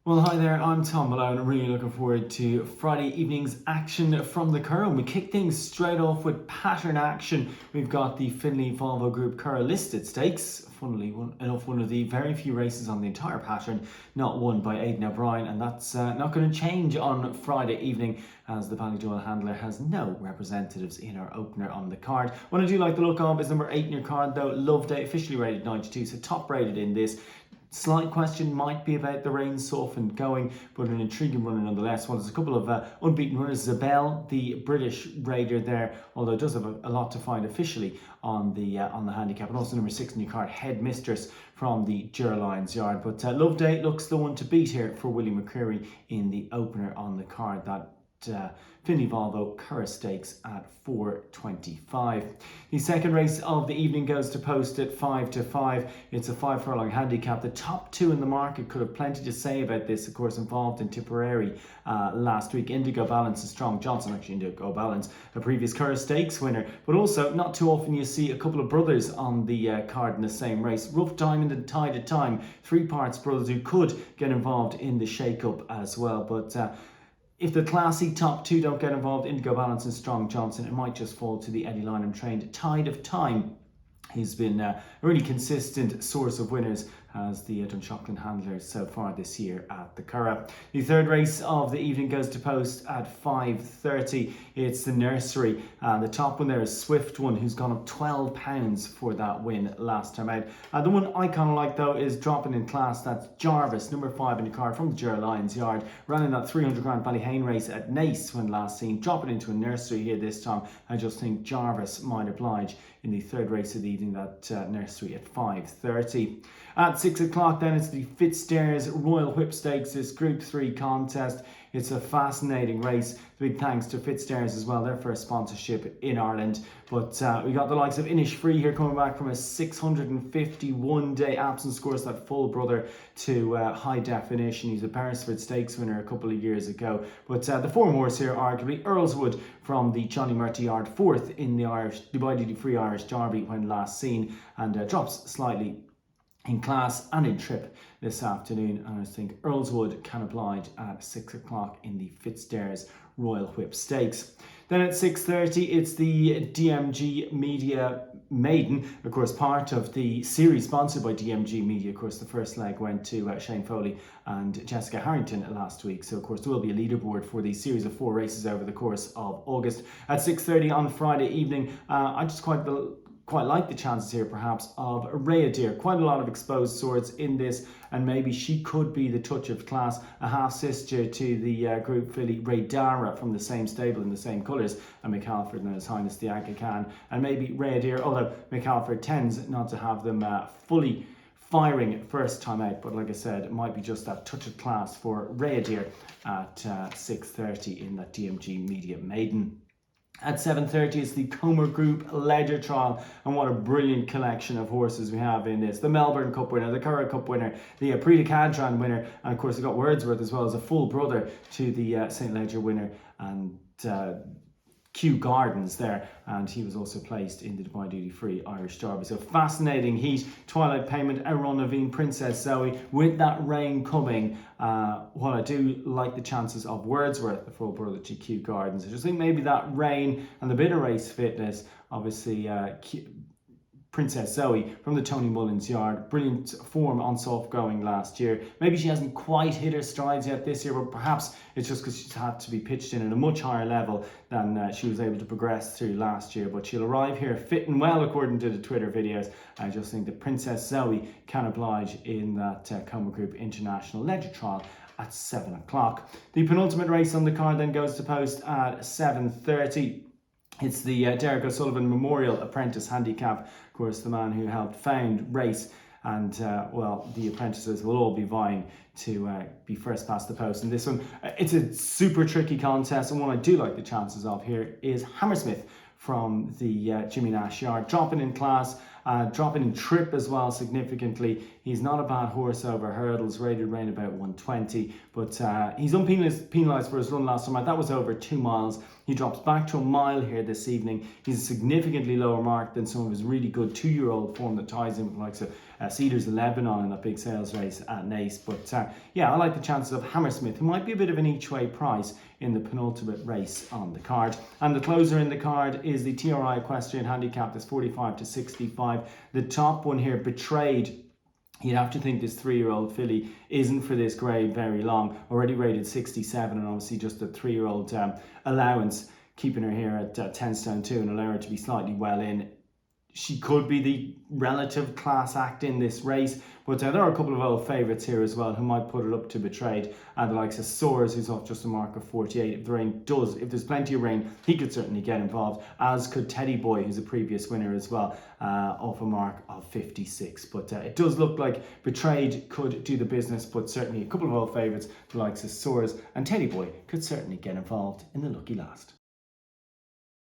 Well, hi there, I'm Thom Malone. I'm really looking forward to Friday evening's action from the Curragh. We kick things straight off with pattern action. We've got the Finley Volvo Group Curragh Listed Stakes. Funnily enough, one of the very few races on the entire pattern not won by Aidan O'Brien, and that's not going to change on Friday evening as the Ballydoyle handler has no representatives in our opener on the card. What I do like the look of is number 8 in your card though, Loveday, officially rated 92, so top rated in this. Slight question might be about the rain softened going, but an intriguing runner nonetheless. Well, there's a couple of unbeaten runners. Zabel, the British raider there, although does have a lot to find officially on the handicap, and also number 6 in your card, Headmistress from the Gerlines Yard. But Loveday looks the one to beat here for Willie McCreary in the opener on the card. That Finley Volvo Curragh Stakes at 4.25. The second race of the evening goes to post at 5 to 5. It's a 5 furlong handicap. The top two in the market could have plenty to say about this, of course, involved in Tipperary last week. Indigo Balance and Strong Johnson, actually Indigo Balance, a previous Curragh Stakes winner, but also not too often you see a couple of brothers on the card in the same race. Rough Diamond and Tide of Time, 3 parts brothers who could get involved in the shake-up as well, but if the classy top two don't get involved, Indigo Balance and Strong Johnson, it might just fall to the Eddie Lynham trained Tide of Time. He's been a really consistent source of winners as the Dunshaughlin handler so far this year at the Curragh. The third race of the evening goes to post at 5:30. It's the Nursery. The top one there is Swift One, who's gone up £12 for that win last time out. The one I kind of like though is dropping in class. That's Jarvis, number 5 in the card from the Gerlines Yard. Ran in that 300 grand Ballyhane race at Nace when last seen. Dropping into a Nursery here this time. I just think Jarvis might oblige in the third race of the evening, that Nursery at 5:30. At 6 o'clock then, it's the Fitzdares Royal Whip Stakes, this Group 3 contest. It's a fascinating race. Big thanks to Fitzdares as well, their first sponsorship in Ireland. But we got the likes of Inish Free here coming back from a 651-day absence. Scores that full brother to high definition. He's a Beresford Stakes winner a couple of years ago. But the form horse here, arguably, Earlswood from the Johnny Murty Yard, 4th in the Dubai Duty Free Irish Derby when last seen, and drops slightly in class and in trip this afternoon, and I think Earlswood can oblige at 6 o'clock in the Fitzdares Royal Whip Stakes. Then at 6:30 it's the DMG Media Maiden, of course part of the series sponsored by DMG Media. Of course the first leg went to Shane Foley and Jessica Harrington last week, so of course there will be a leaderboard for the series of 4 races over the course of August. At 6:30 on Friday evening, I just quite like the chances here perhaps of Rhaedir. Quite a lot of exposed swords in this, and maybe she could be the touch of class, a half sister to the group filly Rhaedara from the same stable in the same colours, and McAlford and His Highness the Aga Khan, and maybe Rhaedir, although McAlford tends not to have them fully firing first time out, but like I said, it might be just that touch of class for Rhaedir at 6:30 in that DMG Media Maiden. At 7:30 is the Comer Group Ledger Trial, and what a brilliant collection of horses we have in this. The Melbourne Cup winner, the Curragh Cup winner, the Prix de Cadran winner, and of course we've got Wordsworth as well as a full brother to the St. Leger winner, and Kew Gardens there, and he was also placed in the Dubai Duty Free Irish Derby. So fascinating heat. Twilight Payment, Aaron Naveen, Princess Zoe. With that rain coming, while I do like the chances of Wordsworth, the full brother to Kew Gardens, I just think maybe that rain and the bit of race fitness, obviously Princess Zoe from the Tony Mullins Yard, brilliant form on soft going last year. Maybe she hasn't quite hit her strides yet this year, but perhaps it's just because she's had to be pitched in at a much higher level than she was able to progress through last year. But she'll arrive here fit and well according to the Twitter videos. I just think that Princess Zoe can oblige in that Comer Group International Ledger Trial at 7 o'clock. The penultimate race on the card then goes to post at 7:30. It's the Derek O'Sullivan Memorial Apprentice Handicap. Of course, the man who helped found race, and well, the apprentices will all be vying to be first past the post in this one. It's a super tricky contest, and what I do like the chances of here is Hammersmith from the Jimmy Nash Yard, dropping in class, dropping in trip as well significantly. He's not a bad horse over hurdles, rated around about 120, but he's unpenalised for his run last time. That was over 2 miles. He drops back to a mile here this evening. He's a significantly lower mark than some of his really good 2-year-old form that ties in with the likes of Cedars 11 on in that big sales race at Naas. But yeah, I like the chances of Hammersmith, who might be a bit of an each-way price in the penultimate race on the card. And the closer in the card is the TRI Equestrian Handicap. That's 45 to 65. The top one here, Betrayed. You'd have to think this 3-year-old filly isn't for this grade very long. Already rated 67, and obviously just a 3-year-old allowance, keeping her here at 10 stone 2 and allow her to be slightly well in. She could be the relative class act in this race, but there are a couple of old favourites here as well who might put it up to Betrayed, and the likes of Soares, who's off just a mark of 48. If there's plenty of rain, he could certainly get involved, as could Teddy Boy, who's a previous winner as well, off a mark of 56. But it does look like Betrayed could do the business, but certainly a couple of old favourites, the likes of Soares and Teddy Boy, could certainly get involved in the lucky last.